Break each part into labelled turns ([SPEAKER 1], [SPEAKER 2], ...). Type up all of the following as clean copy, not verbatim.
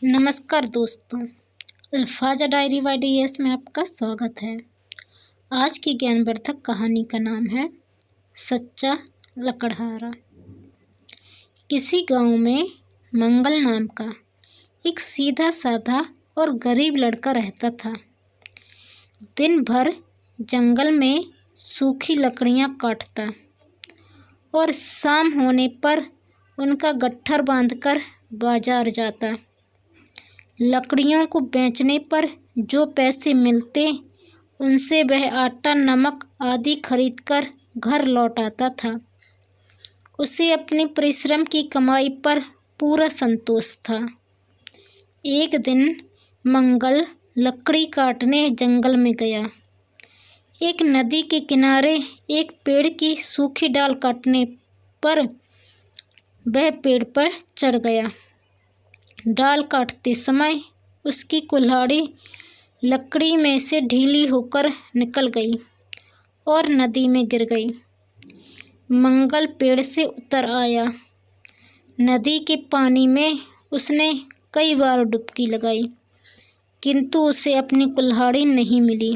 [SPEAKER 1] नमस्कार दोस्तों, अल्फाजा diary bye DS में आपका स्वागत है। आज की ज्ञानवर्धक कहानी का नाम है सच्चा लकड़हारा। किसी गांव में मंगल नाम का एक सीधा साधा और गरीब लड़का रहता था। दिन भर जंगल में सूखी लकड़ियां काटता और शाम होने पर उनका गट्ठर बांधकर बाजार जाता। लकड़ियों को बेचने पर जो पैसे मिलते उनसे वह आटा नमक आदि खरीदकर घर लौट आता था। उसे अपने परिश्रम की कमाई पर पूरा संतोष था। एक दिन मंगल लकड़ी काटने जंगल में गया। एक नदी के किनारे एक पेड़ की सूखी डाल काटने पर वह पेड़ पर चढ़ गया। डाल काटते समय उसकी कुल्हाड़ी लकड़ी में से ढीली होकर निकल गई और नदी में गिर गई। मंगल पेड़ से उतर आया। नदी के पानी में उसने कई बार डुबकी लगाई, किंतु उसे अपनी कुल्हाड़ी नहीं मिली।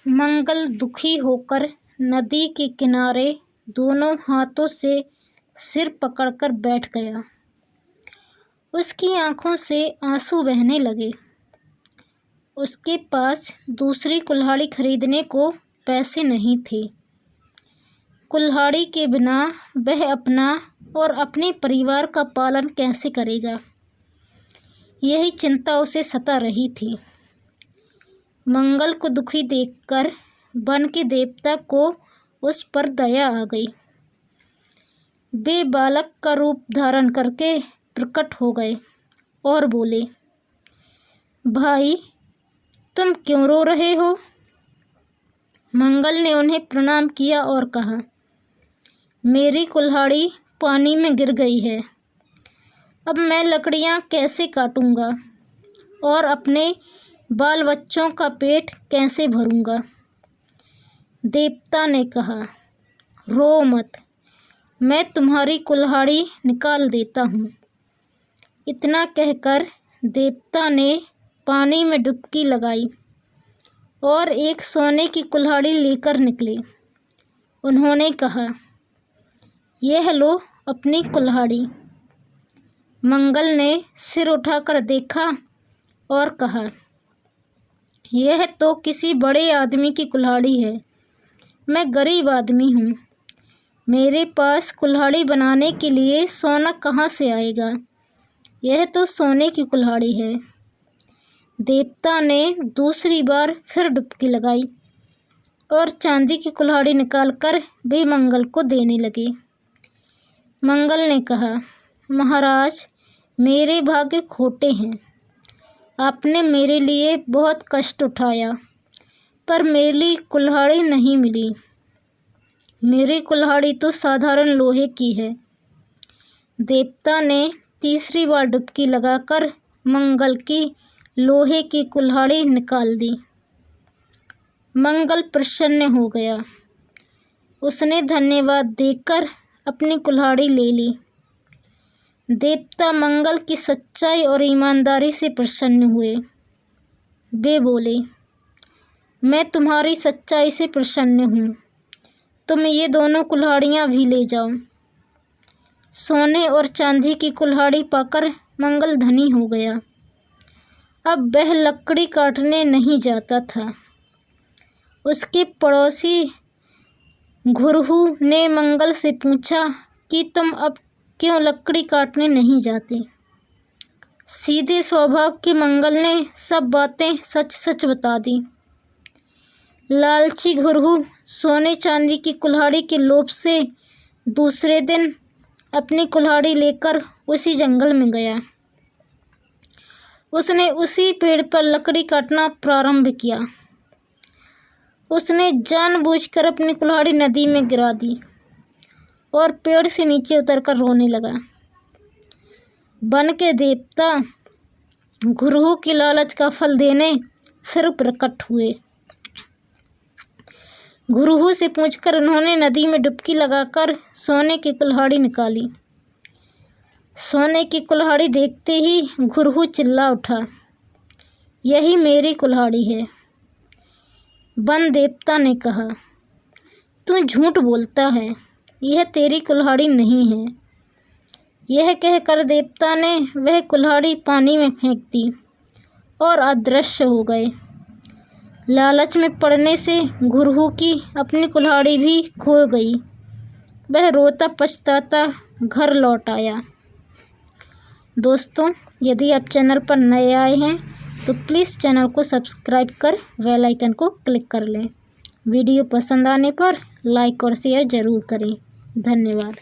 [SPEAKER 1] मंगल दुखी होकर नदी के किनारे दोनों हाथों से सिर पकड़कर बैठ गया। उसकी आंखों से आंसू बहने लगे। उसके पास दूसरी कुल्हाड़ी खरीदने को पैसे नहीं थे। कुल्हाड़ी के बिना वह अपना और अपने परिवार का पालन कैसे करेगा, यही चिंता उसे सता रही थी। मंगल को दुखी देखकर वन के देवता को उस पर दया आ गई। वे बालक का रूप धारण करके प्रकट हो गए और बोले, भाई तुम क्यों रो रहे हो? मंगल ने उन्हें प्रणाम किया और कहा, मेरी कुल्हाड़ी पानी में गिर गई है। अब मैं लकड़ियां कैसे काटूंगा और अपने बाल बच्चों का पेट कैसे भरूंगा? देवता ने कहा, रो मत, मैं तुम्हारी कुल्हाड़ी निकाल देता हूँ। इतना कहकर देवता ने पानी में डुबकी लगाई और एक सोने की कुल्हाड़ी लेकर निकले। उन्होंने कहा, यह लो अपनी कुल्हाड़ी। मंगल ने सिर उठाकर देखा और कहा, यह तो किसी बड़े आदमी की कुल्हाड़ी है। मैं गरीब आदमी हूँ, मेरे पास कुल्हाड़ी बनाने के लिए सोना कहाँ से आएगा? यह तो सोने की कुल्हाड़ी है। देवता ने दूसरी बार फिर डुबकी लगाई और चांदी की कुल्हाड़ी निकालकर वे मंगल को देने लगे। मंगल ने कहा, महाराज मेरे भाग्य खोटे हैं। आपने मेरे लिए बहुत कष्ट उठाया पर मेरी कुल्हाड़ी नहीं मिली। मेरी कुल्हाड़ी तो साधारण लोहे की है। देवता ने तीसरी बार डुबकी लगाकर मंगल की लोहे की कुल्हाड़ी निकाल दी। मंगल प्रसन्न हो गया। उसने धन्यवाद देकर अपनी कुल्हाड़ी ले ली। देवता मंगल की सच्चाई और ईमानदारी से प्रसन्न हुए। वे बोले, मैं तुम्हारी सच्चाई से प्रसन्न हूँ। तुम ये दोनों कुल्हाड़ियाँ भी ले जाओ। सोने और चांदी की कुल्हाड़ी पाकर मंगल धनी हो गया। अब वह लकड़ी काटने नहीं जाता था। उसके पड़ोसी घुरहु ने मंगल से पूछा कि तुम अब क्यों लकड़ी काटने नहीं जाते? सीधे स्वभाव के मंगल ने सब बातें सच सच बता दी। लालची घुरहु सोने चांदी की कुल्हाड़ी के लोभ से दूसरे दिन अपनी कुल्हाड़ी लेकर उसी जंगल में गया। उसने उसी पेड़ पर लकड़ी काटना प्रारंभ किया। उसने जानबूझकर अपनी कुल्हाड़ी नदी में गिरा दी और पेड़ से नीचे उतरकर रोने लगा। वन के देवता घुरहु की लालच का फल देने फिर प्रकट हुए। घुरहु से पूछकर उन्होंने नदी में डुबकी लगाकर सोने की कुल्हाड़ी निकाली। सोने की कुल्हाड़ी देखते ही घुरहु चिल्ला उठा, यही मेरी कुल्हाड़ी है। वन देवता ने कहा, तू झूठ बोलता है, यह तेरी कुल्हाड़ी नहीं है। यह कहकर देवता ने वह कुल्हाड़ी पानी में फेंक दी और अदृश्य हो गए। लालच में पड़ने से घुरहु की अपनी कुल्हाड़ी भी खो गई। वह रोता पछताता घर लौट आया। दोस्तों, यदि आप चैनल पर नए आए हैं तो प्लीज़ चैनल को सब्सक्राइब कर बेल आइकन को क्लिक कर लें। वीडियो पसंद आने पर लाइक और शेयर ज़रूर करें। धन्यवाद।